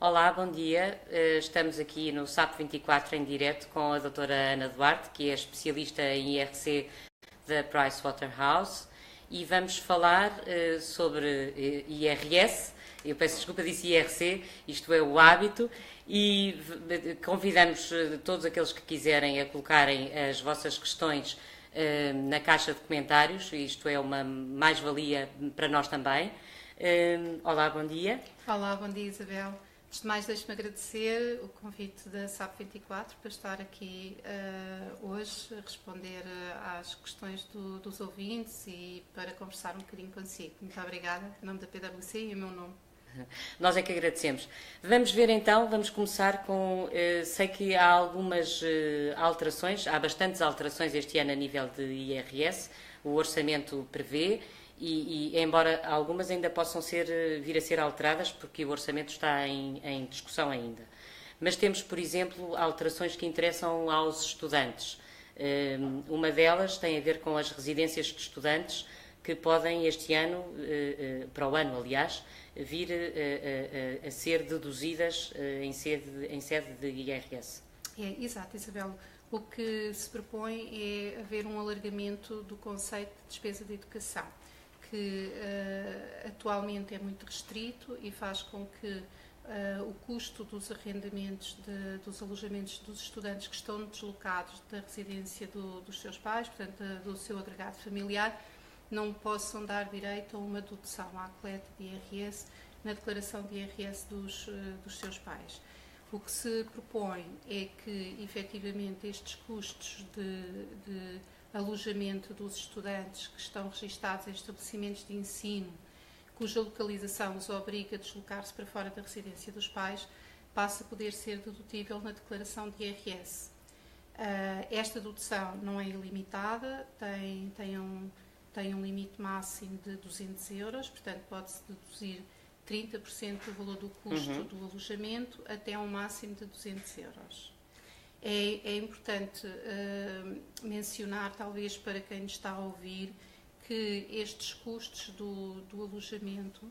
Olá, bom dia. Estamos aqui no SAP 24 em direto com a doutora Ana Duarte, que é especialista em IRC da Pricewaterhouse, e vamos falar sobre IRS. Eu peço desculpa, disse IRC, isto é o hábito, e convidamos todos aqueles que quiserem a colocarem as vossas questões na caixa de comentários, isto é uma mais-valia para nós também. Olá, bom dia. Olá, bom dia, Isabel. Antes de mais, deixe-me agradecer o convite da SAP 24 para estar aqui hoje a responder às questões dos ouvintes e para conversar um bocadinho consigo. Muito obrigada, em nome da PwC e em meu nome. Nós é que agradecemos. Vamos ver então, vamos começar com... sei que há algumas alterações, há bastantes alterações este ano a nível de IRS, o orçamento prevê, e embora algumas ainda possam vir a ser alteradas, porque o orçamento está em discussão ainda. Mas temos, por exemplo, alterações que interessam aos estudantes. Uma delas tem a ver com as residências de estudantes, que podem este ano, para o ano aliás, vir a ser deduzidas em sede de IRS. É, exato, Isabel. O que se propõe é haver um alargamento do conceito de despesa de educação, que atualmente é muito restrito e faz com que o custo dos arrendamentos, dos alojamentos dos estudantes que estão deslocados da residência dos seus pais, portanto do seu agregado familiar, não possam dar direito a uma dedução à coleta de IRS na declaração de IRS dos seus pais. O que se propõe é que, efetivamente, estes custos de alojamento dos estudantes que estão registados em estabelecimentos de ensino, cuja localização os obriga a deslocar-se para fora da residência dos pais, passe a poder ser dedutível na declaração de IRS. Esta dedução não é ilimitada, tem um limite máximo de 200 euros, portanto pode-se deduzir 30% do valor do custo do alojamento até um máximo de 200 euros. É importante mencionar, talvez para quem nos está a ouvir, que estes custos do alojamento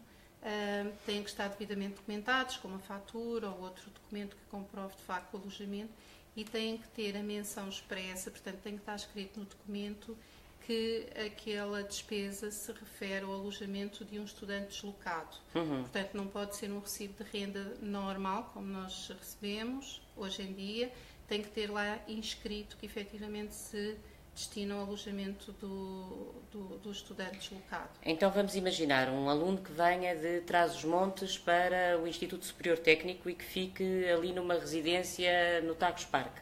têm que estar devidamente documentados, como a fatura ou outro documento que comprove de facto o alojamento, e têm que ter a menção expressa, portanto tem que estar escrito no documento que aquela despesa se refere ao alojamento de um estudante deslocado. Portanto, não pode ser um recibo de renda normal, como nós recebemos hoje em dia, tem que ter lá inscrito que efetivamente se destina ao alojamento do estudante deslocado. Então vamos imaginar um aluno que venha de Trás-os-Montes para o Instituto Superior Técnico e que fique ali numa residência no Tagus Parque.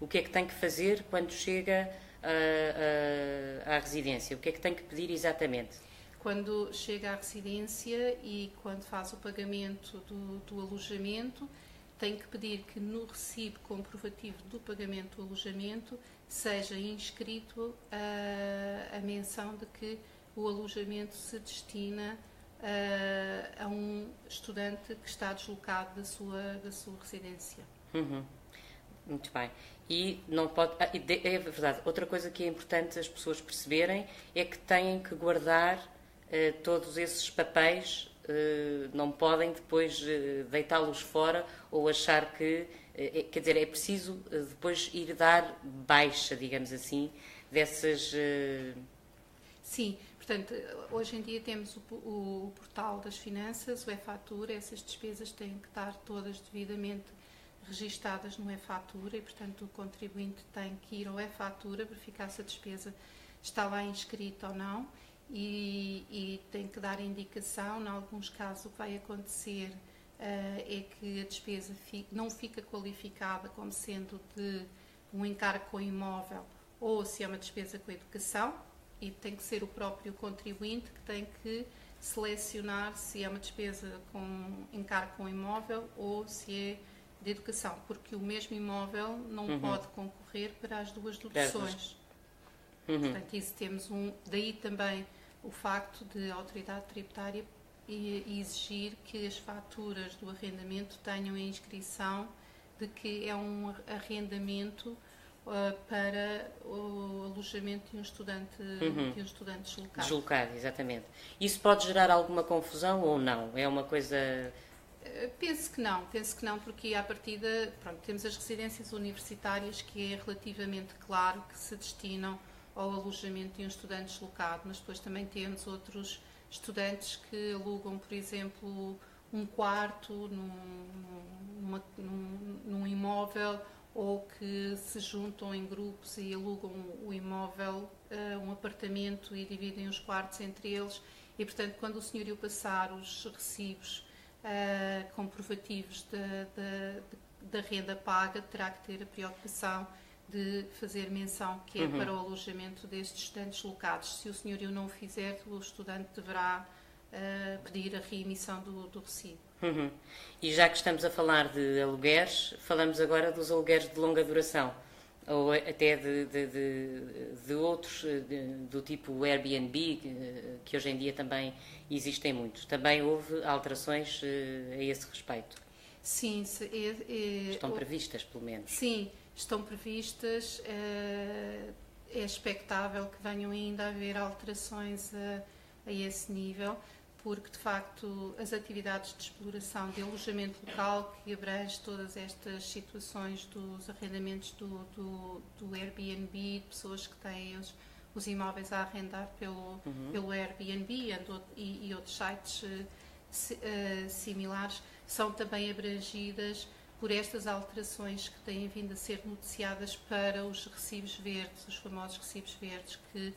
O que é que tem que fazer quando chega à residência? O que é que tem que pedir exatamente? Quando chega à residência e quando faz o pagamento do alojamento, tem que pedir que no recibo comprovativo do pagamento do alojamento seja inscrito a menção de que o alojamento se destina a um estudante que está deslocado da sua residência. Muito bem. E não pode... é verdade, outra coisa que é importante as pessoas perceberem é que têm que guardar todos esses papéis, não podem depois deitá-los fora ou achar que... quer dizer, é preciso depois ir dar baixa, digamos assim, dessas... Sim, portanto, hoje em dia temos o portal das finanças, o e-fatura, essas despesas têm que estar todas devidamente registadas no e-fatura e, portanto, o contribuinte tem que ir ao e-fatura verificar se a despesa está lá inscrita ou não e tem que dar indicação. Em alguns casos, o que vai acontecer é que a despesa não fica qualificada como sendo de um encargo com imóvel ou se é uma despesa com educação, e tem que ser o próprio contribuinte que tem que selecionar se é uma despesa com encargo com imóvel ou se é de educação, porque o mesmo imóvel não pode concorrer para as duas deduções. Portanto, isso temos daí também o facto de a autoridade tributária exigir que as faturas do arrendamento tenham a inscrição de que é um arrendamento para o alojamento de um estudante deslocado. Deslocado, exatamente. Isso pode gerar alguma confusão ou não? É uma coisa Penso que não, porque à partida, pronto, temos as residências universitárias que é relativamente claro que se destinam ao alojamento de um estudante deslocado, mas depois também temos outros estudantes que alugam, por exemplo, um quarto num imóvel, ou que se juntam em grupos e alugam o imóvel, um apartamento, e dividem os quartos entre eles. E, portanto, quando o senhorio passar os recibos comprovativos da renda paga, terá que ter a preocupação de fazer menção que é para o alojamento destes estudantes locados. Se o senhorio não o fizer, o estudante deverá pedir a reemissão do recibo. E já que estamos a falar de alugueres, falamos agora dos alugueres de longa duração, ou até de outros do tipo Airbnb, que hoje em dia também existem muitos. Também houve alterações a esse respeito? Sim. Estão previstas, pelo menos? Sim, estão previstas. É expectável que venham ainda a haver alterações a esse nível, porque de facto as atividades de exploração de alojamento local, que abrange todas estas situações dos arrendamentos do Airbnb, de pessoas que têm os imóveis a arrendar pelo Airbnb e outros sites similares, são também abrangidas por estas alterações que têm vindo a ser noticiadas para os recibos verdes, os famosos recibos verdes, que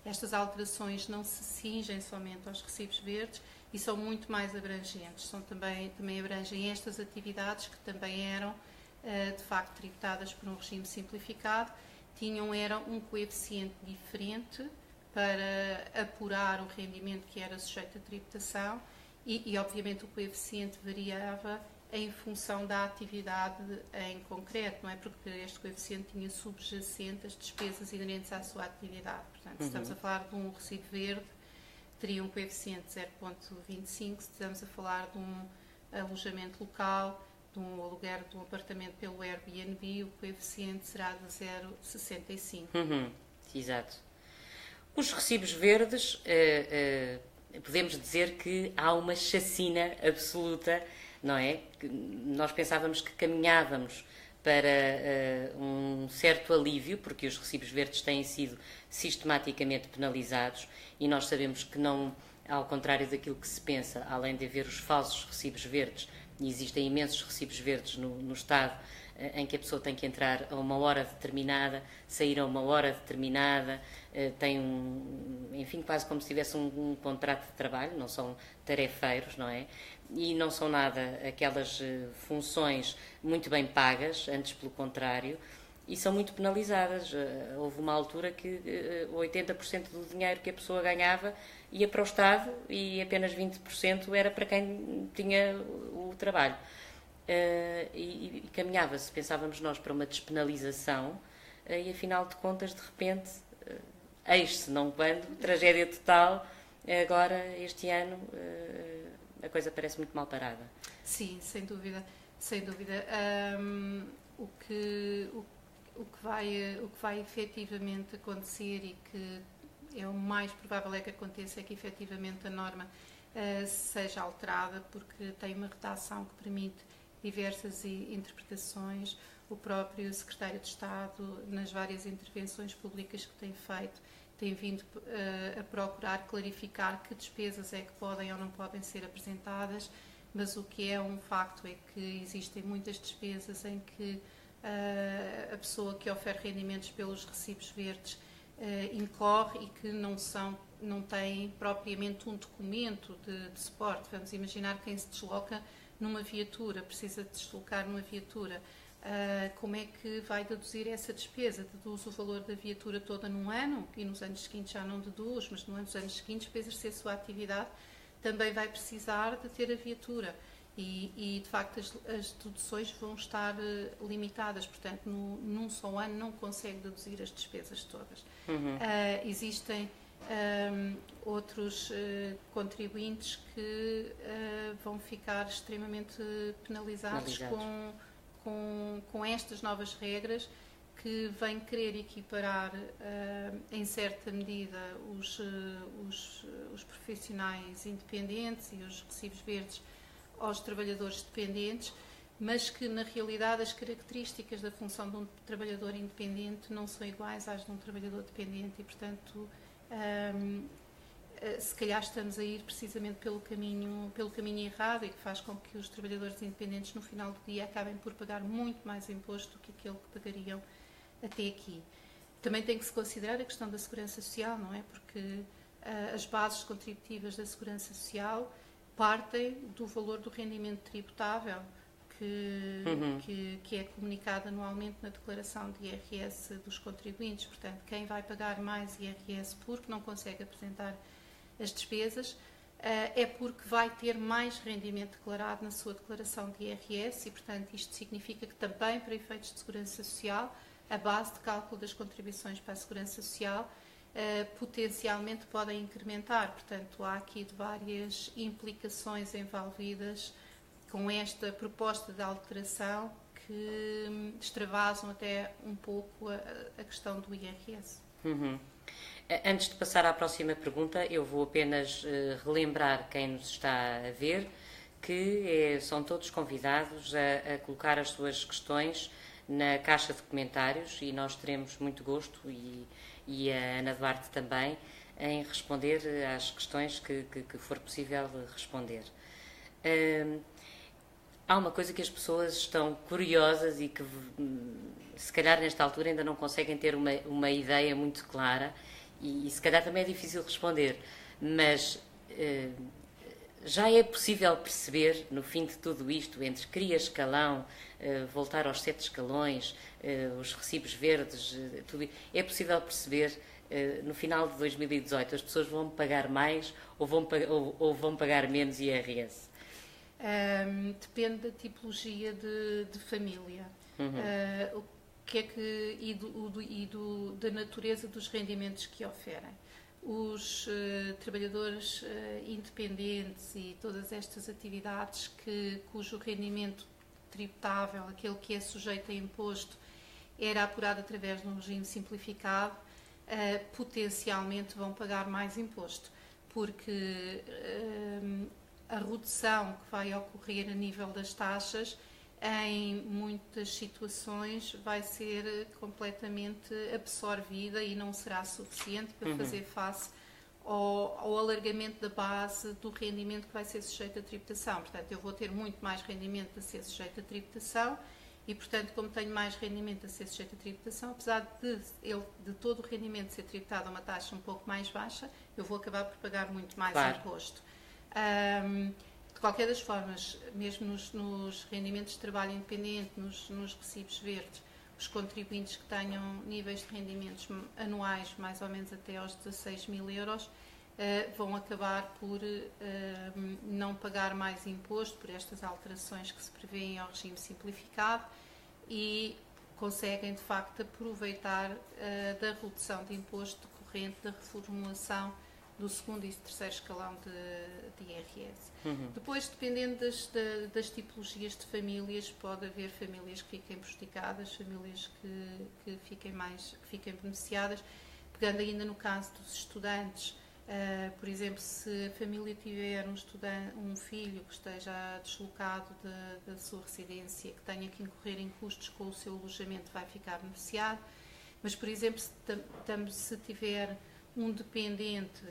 estas alterações não se cingem somente aos recibos verdes e são muito mais abrangentes. Também abrangem estas atividades que também eram, de facto, tributadas por um regime simplificado, era um coeficiente diferente para apurar o rendimento que era sujeito à tributação e obviamente, o coeficiente variava em função da atividade em concreto, não é? Porque este coeficiente tinha subjacente as despesas inerentes à sua atividade. Portanto, se estamos a falar de um recibo verde, teria um coeficiente de 0,25. Se estamos a falar de um alojamento local, de um aluguer de um apartamento pelo Airbnb, o coeficiente será de 0,65. Exato. Os recibos verdes, podemos dizer que há uma chacina absoluta, não é? Nós pensávamos que caminhávamos para um certo alívio, porque os recibos verdes têm sido sistematicamente penalizados e nós sabemos que não, ao contrário daquilo que se pensa, além de haver os falsos recibos verdes, e existem imensos recibos verdes no Estado, em que a pessoa tem que entrar a uma hora determinada, sair a uma hora determinada, tem enfim, quase como se tivesse um contrato de trabalho, não são tarefeiros, não é? E não são nada aquelas funções muito bem pagas, antes pelo contrário, e são muito penalizadas. Houve uma altura que 80% do dinheiro que a pessoa ganhava ia para o Estado e apenas 20% era para quem tinha o trabalho. E caminhava-se, pensávamos nós, para uma despenalização e afinal de contas, de repente, eis-se, não quando, tragédia total. Agora, este ano, a coisa parece muito mal parada. Sim, sem dúvida, sem dúvida. O que vai efetivamente acontecer e que é o mais provável é que aconteça é que efetivamente a norma seja alterada, porque tem uma redação que permite diversas interpretações. O próprio Secretário de Estado, nas várias intervenções públicas que tem feito, tem vindo a procurar clarificar que despesas é que podem ou não podem ser apresentadas, mas o que é um facto é que existem muitas despesas em que a pessoa que oferece rendimentos pelos recibos verdes incorre e que não tem propriamente um documento de suporte. Vamos imaginar quem se desloca numa viatura, precisa de deslocar numa viatura. Como é que vai deduzir essa despesa? Deduz o valor da viatura toda num ano e nos anos seguintes já não deduz, mas nos anos seguintes, para exercer a sua atividade, também vai precisar de ter a viatura. E de facto, as deduções vão estar limitadas, portanto, num só ano não consegue deduzir as despesas todas. Existem outros contribuintes que vão ficar extremamente penalizados com estas novas regras, que vêm querer equiparar em certa medida os profissionais independentes e os recibos verdes aos trabalhadores dependentes, mas que na realidade as características da função de um trabalhador independente não são iguais às de um trabalhador dependente e, portanto, se calhar estamos a ir precisamente pelo caminho errado e que faz com que os trabalhadores independentes no final do dia acabem por pagar muito mais imposto do que aquele que pagariam até aqui. Também tem que se considerar a questão da segurança social, não é? Porque as bases contributivas da segurança social partem do valor do rendimento tributável que é comunicado anualmente na declaração de IRS dos contribuintes. Portanto, quem vai pagar mais IRS porque não consegue apresentar as despesas é porque vai ter mais rendimento declarado na sua declaração de IRS e, portanto, isto significa que também, para efeitos de segurança social, a base de cálculo das contribuições para a segurança social potencialmente podem incrementar. Portanto, há aqui várias implicações envolvidas com esta proposta de alteração que extravasam até um pouco a questão do IRS. Antes de passar à próxima pergunta, eu vou apenas relembrar quem nos está a ver que são todos convidados a colocar as suas questões na caixa de comentários e nós teremos muito gosto e a Ana Duarte também em responder às questões que for possível responder. Há uma coisa que as pessoas estão curiosas e que se calhar nesta altura ainda não conseguem ter uma ideia muito clara e se calhar também é difícil responder, mas já é possível perceber no fim de tudo isto, entre cria escalão, voltar aos 7 escalões, os recibos verdes, tudo, é possível perceber no final de 2018 as pessoas vão pagar mais ou vão pagar menos IRS? Depende da tipologia de família. O que é que, da natureza dos rendimentos que oferem. Os trabalhadores independentes e todas estas atividades cujo rendimento tributável, aquele que é sujeito a imposto, era apurado através de um regime simplificado, potencialmente vão pagar mais imposto, porque a redução que vai ocorrer a nível das taxas, em muitas situações, vai ser completamente absorvida e não será suficiente para fazer face ao alargamento da base do rendimento que vai ser sujeito à tributação. Portanto, eu vou ter muito mais rendimento a ser sujeito à tributação e, portanto, como tenho mais rendimento a ser sujeito à tributação, apesar de todo o rendimento ser tributado a uma taxa um pouco mais baixa, eu vou acabar por pagar muito mais imposto. De qualquer das formas, mesmo nos rendimentos de trabalho independente, nos recibos verdes, os contribuintes que tenham níveis de rendimentos anuais mais ou menos até aos 16.000 euros vão acabar por não pagar mais imposto por estas alterações que se prevêem ao regime simplificado e conseguem de facto aproveitar da redução de imposto decorrente da reformulação do segundo e terceiro escalão de IRS. Depois, dependendo das tipologias de famílias, pode haver famílias que fiquem prejudicadas, famílias que fiquem beneficiadas. Pegando ainda no caso dos estudantes, por exemplo, se a família tiver um filho que esteja deslocado da sua residência, que tenha que incorrer em custos com o seu alojamento, vai ficar beneficiado. Mas, por exemplo, se tiver um dependente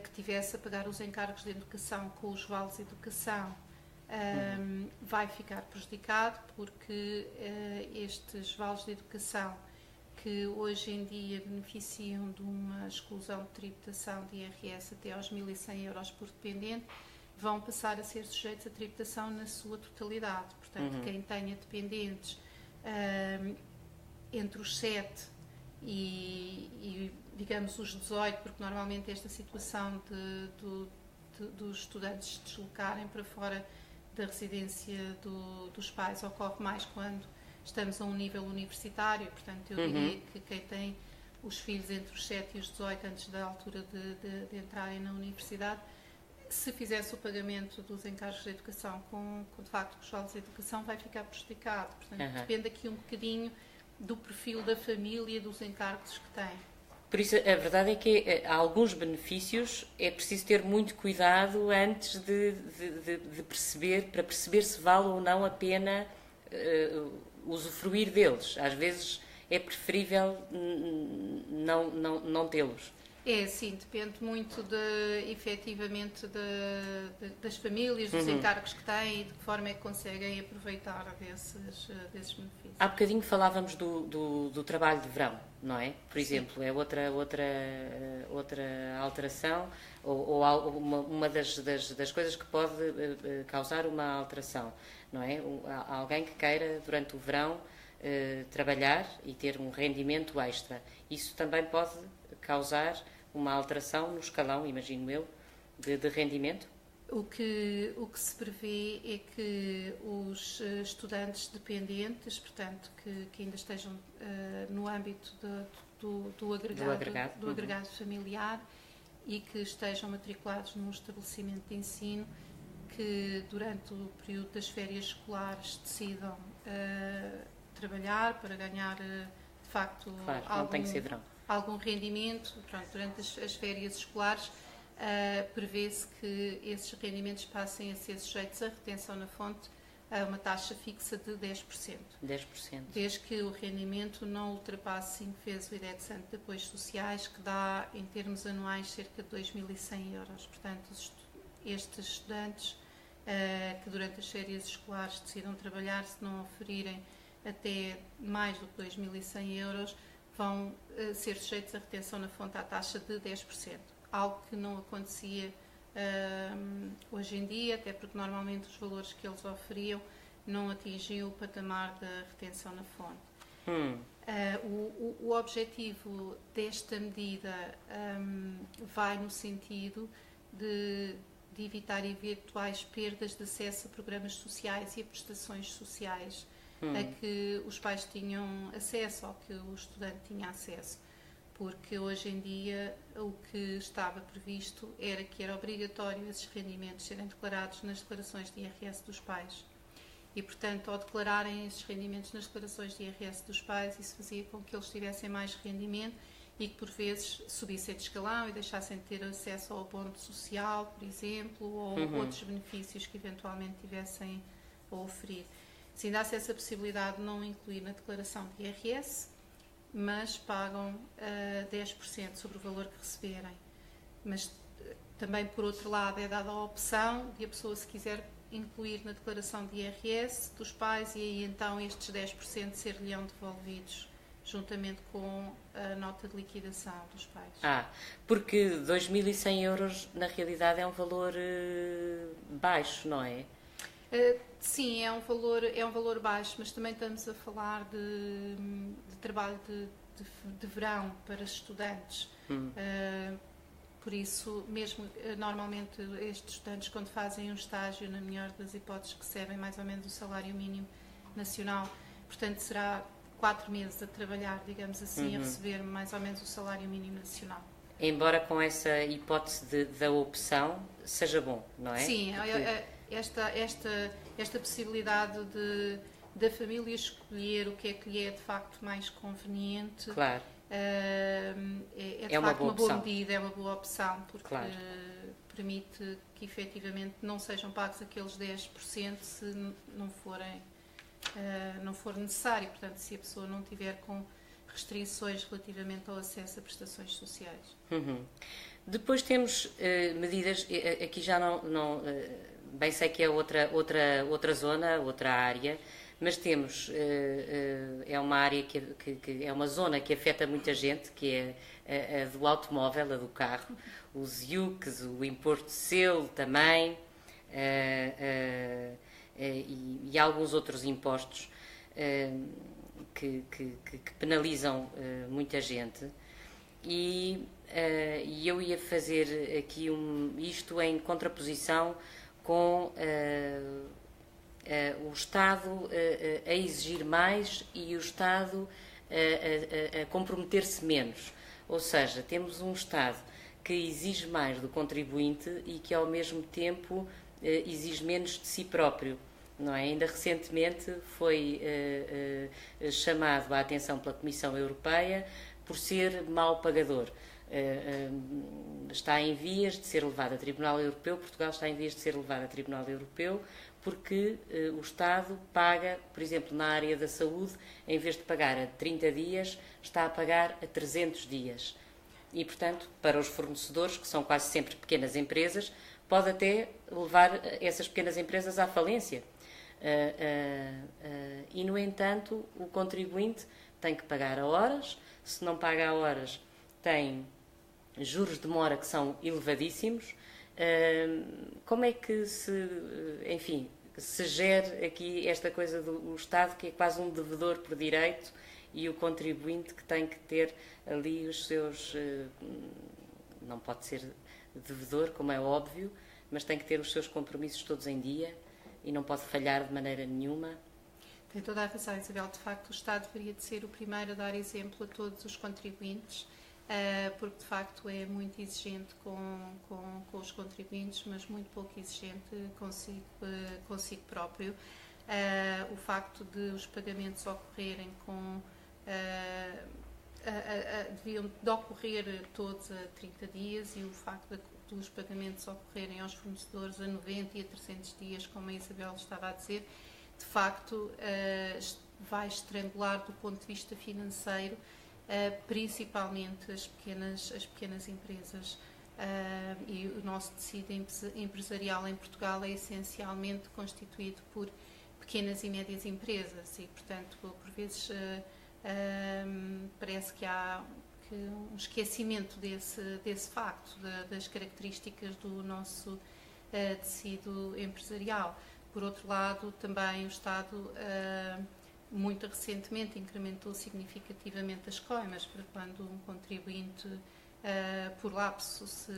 que tivesse a pagar os encargos de educação com os vales de educação, vai ficar prejudicado, porque estes vales de educação, que hoje em dia beneficiam de uma exclusão de tributação de IRS até aos 1.100 euros por dependente, vão passar a ser sujeitos a tributação na sua totalidade. Portanto, quem tenha dependentes entre os 7 e digamos os 18, porque normalmente esta situação dos estudantes se deslocarem para fora da residência dos pais ocorre mais quando estamos a um nível universitário. Portanto, eu diria que quem tem os filhos entre os 7 e os 18, antes da altura de entrarem na universidade, se fizesse o pagamento dos encargos de educação de facto com os vales de educação, vai ficar prejudicado. Portanto, depende aqui um bocadinho do perfil da família e dos encargos que tem. Por isso, a verdade é que há alguns benefícios, é preciso ter muito cuidado antes de perceber, para perceber se vale ou não a pena usufruir deles. Às vezes é preferível não tê-los. É, sim, depende muito efetivamente das famílias, dos encargos que têm e de que forma é que conseguem aproveitar desses benefícios. Há bocadinho falávamos do trabalho de verão, não é? Por exemplo, é outra alteração ou uma das coisas que pode causar uma alteração, não é? Alguém que queira durante o verão trabalhar e ter um rendimento extra. Isso também pode causar uma alteração no escalão, imagino eu, de rendimento? O que se prevê é que os estudantes dependentes, portanto, que ainda estejam no âmbito do agregado familiar e que estejam matriculados num estabelecimento de ensino, que durante o período das férias escolares decidam trabalhar para ganhar, de facto, claro, não tem que ser verão. Algum rendimento. Pronto, durante as férias escolares prevê-se que esses rendimentos passem a ser sujeitos à retenção na fonte a uma taxa fixa de 10%. 10%. Desde que o rendimento não ultrapasse 5 vezes o IDEC de apoios sociais, que dá, em termos anuais, cerca de 2.100 euros. Portanto, estes estudantes que durante as férias escolares decidam trabalhar, se não oferirem até mais do que 2.100 euros, vão ser sujeitos à retenção na fonte à taxa de 10%. Algo que não acontecia hoje em dia, até porque normalmente os valores que eles oferiam não atingiam o patamar da retenção na fonte. O objetivo desta medida vai no sentido de evitar eventuais perdas de acesso a programas sociais e a prestações sociais a que os pais tinham acesso ou que o estudante tinha acesso, porque hoje em dia o que estava previsto era que era obrigatório esses rendimentos serem declarados nas declarações de IRS dos pais e, portanto, ao declararem esses rendimentos nas declarações de IRS dos pais, isso fazia com que eles tivessem mais rendimento e que por vezes subissem de escalão e deixassem de ter acesso ao abono social, por exemplo, ou outros benefícios que eventualmente tivessem a oferir. Se dá-se essa possibilidade de não incluir na declaração de IRS, mas pagam 10% sobre o valor que receberem. Mas também, por outro lado, é dada a opção de a pessoa, se quiser, incluir na declaração de IRS dos pais e aí então estes 10% ser-lhe-ão devolvidos juntamente com a nota de liquidação dos pais. Porque 2.100 euros na realidade é um valor baixo, não é? Sim, é um valor baixo, mas também estamos a falar de trabalho de verão para estudantes. Por isso, mesmo normalmente estes estudantes, quando fazem um estágio, na melhor das hipóteses, recebem mais ou menos o salário mínimo nacional. Portanto, será 4 meses a trabalhar, digamos assim, a receber mais ou menos o salário mínimo nacional. Embora com essa hipótese da opção seja bom, não é? Sim, esta possibilidade da família escolher o que é que lhe é de facto mais conveniente. Claro. É de facto uma boa medida, é uma boa opção, porque claro, permite que efetivamente não sejam pagos aqueles 10% se não for necessário, portanto, se a pessoa não tiver com restrições relativamente ao acesso a prestações sociais. Depois temos medidas, aqui já não bem sei que é outra zona, outra área, mas temos, é uma área que é uma zona que afeta muita gente, que é a do automóvel, a do carro, os IUCs, o imposto de selo também, e alguns outros impostos que penalizam muita gente. E eu ia fazer aqui isto em contraposição com o Estado a exigir mais e o Estado a comprometer-se menos. Ou seja, temos um Estado que exige mais do contribuinte e que ao mesmo tempo exige menos de si próprio. Não é? Ainda recentemente foi chamado a atenção pela Comissão Europeia por ser mau pagador. Está em vias de ser levado a Tribunal Europeu, Portugal está em vias de ser levado a Tribunal Europeu, porque o Estado paga, por exemplo, na área da saúde, em vez de pagar a 30 dias, está a pagar a 300 dias. E, portanto, para os fornecedores, que são quase sempre pequenas empresas, pode até levar essas pequenas empresas à falência. E, no entanto, o contribuinte tem que pagar a horas. Se não paga a horas, tem juros de mora que são elevadíssimos. Como é que se gera aqui esta coisa do Estado, que é quase um devedor por direito, e o contribuinte que tem que ter ali os seus... Não pode ser devedor, como é óbvio, mas tem que ter os seus compromissos todos em dia e não pode falhar de maneira nenhuma? Tem toda a razão, Isabel. De facto, o Estado deveria de ser o primeiro a dar exemplo a todos os contribuintes, porque de facto é muito exigente com os contribuintes, mas muito pouco exigente consigo próprio. O facto de os pagamentos ocorrerem deviam de ocorrer todos a 30 dias, e o facto dos pagamentos ocorrerem aos fornecedores a 90 e a 300 dias, como a Isabel estava a dizer, de facto vai estrangular do ponto de vista financeiro principalmente as pequenas empresas, e o nosso tecido empresarial em Portugal é essencialmente constituído por pequenas e médias empresas, e portanto por vezes parece que há um esquecimento desse facto, das características do nosso tecido empresarial. Por outro lado, também o Estado muito recentemente incrementou significativamente as coimas, para quando um contribuinte por lapso se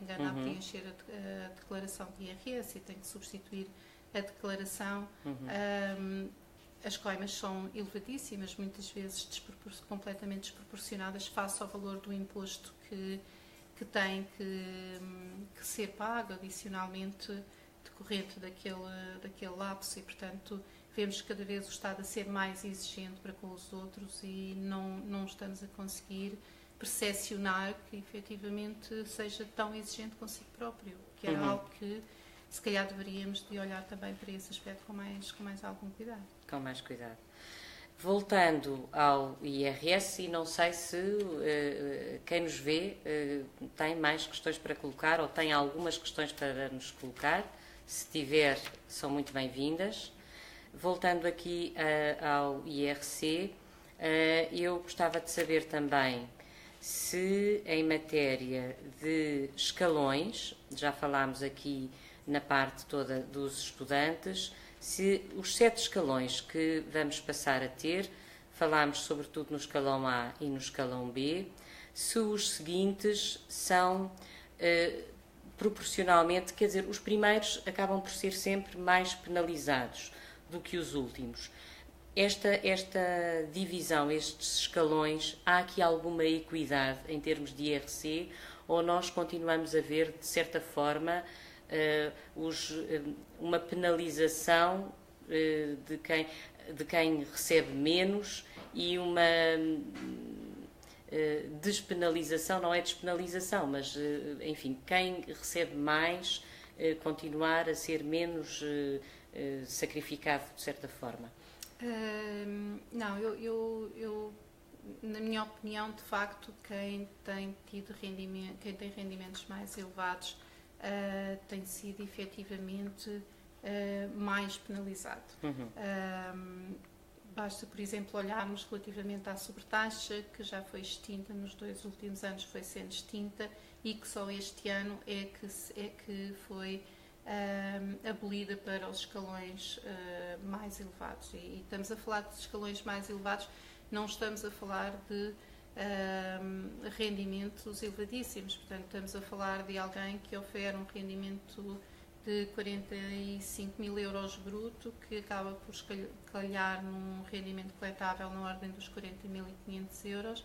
engana a preencher a declaração de IRS e tem que substituir a declaração, as coimas são elevadíssimas, muitas vezes completamente desproporcionadas face ao valor do imposto que tem que ser pago adicionalmente decorrente daquele lapso, e portanto vemos cada vez o Estado a ser mais exigente para com os outros, e não estamos a conseguir percepcionar que efetivamente seja tão exigente consigo próprio, que era algo que se calhar deveríamos de olhar também para esse aspecto com mais algum cuidado. Com mais cuidado. Voltando ao IRS, e não sei se quem nos vê tem mais questões para colocar, ou tem algumas questões para nos colocar. Se tiver, são muito bem-vindas. Voltando aqui ao IRC, eu gostava de saber também se, em matéria de escalões, já falámos aqui na parte toda dos estudantes, se os 7 escalões que vamos passar a ter, falámos sobretudo no escalão A e no escalão B, se os seguintes são proporcionalmente, quer dizer, os primeiros acabam por ser sempre mais penalizados do que os últimos. Esta divisão, estes escalões, há aqui alguma equidade em termos de IRC, ou nós continuamos a ver, de certa forma, uma penalização de quem recebe menos e uma despenalização, não é despenalização, mas, enfim, quem recebe mais continuar a ser menos sacrificado, de certa forma? Não, eu, na minha opinião, de facto, quem tem rendimentos mais elevados tem sido efetivamente mais penalizado. Basta, por exemplo, olharmos relativamente à sobretaxa, que já foi extinta nos 2 últimos anos, foi sendo extinta, e que só este ano é que foi abolida para os escalões mais elevados. E estamos a falar de escalões mais elevados, não estamos a falar de rendimentos elevadíssimos. Portanto, estamos a falar de alguém que oferece um rendimento de 45 mil euros bruto, que acaba por calhar num rendimento coletável na ordem dos 40.500 euros.